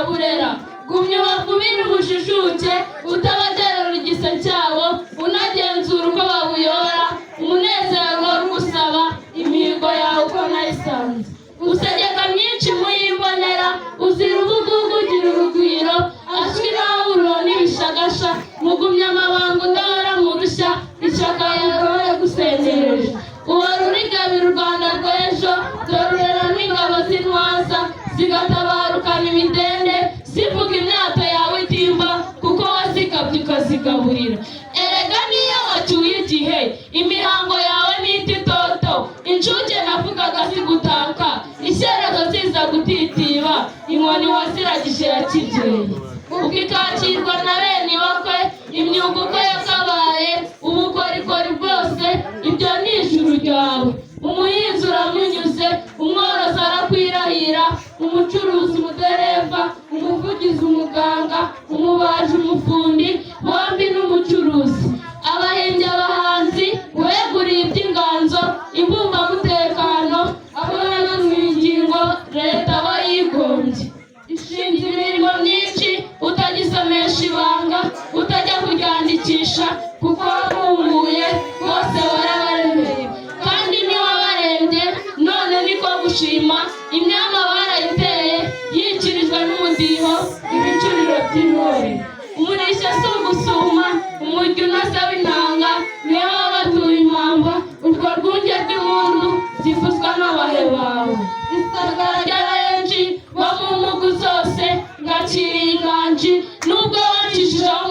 burera gumya ubakubire ubushishuke utabaterera igisa cyabo unagenzura uko babuyora umunezero wo gusaba imihigo yawe uko nayisanze usegeka myinshi muyimbonera uzira ubugugira urugwiro ashwi nawe urona ibishagasha mugumya amabanga udahora mu rushya ishyaka yawe gusengereje uhora urigabira u Rwanda rw'ejo dorurera n'ingabo z'intwaza zigatabarukana imidende zivuga imyato yawe itimba kuko wazikabye ukazigaburira erega niyo wacyuye igihe imihango yawe n'ititoto inshuke navugaga zigutaka ishyerazo ziza gutitiba inkoni waziragije ya kibyeyi ukikakirwa na bene bakwe imyuga uko yakabaye ubukorikori bwose ibyo ni ijuru ryawe umuhinzi uramunyuze umworozi arakwirahira umucuruzi umudereva umuvugizi umuganga umubaji umufundi bombi n'umucuruzi abahinzi abahanzi weguriye iby'inganzo imbumbamutekano abona mu ingingo leta bayigombye ishinze imirimo myinshi utagisomesha ibanga utajya kuryandikisha kuko wabumbuye bose warabaremeye kandi niwabarembye none niko gushima imyama barayiteye yikirijwe n'umudiho ibicuriro by'intore umurisha si ugusuma umurya unasaba intanga niyo wabatuye impamba urwo rwunge rw'impundu zivuzwa n'abahe bawe isagara ry'abenshi bo mu mpugu zose ngaciriye inganji nubwo wacishijeho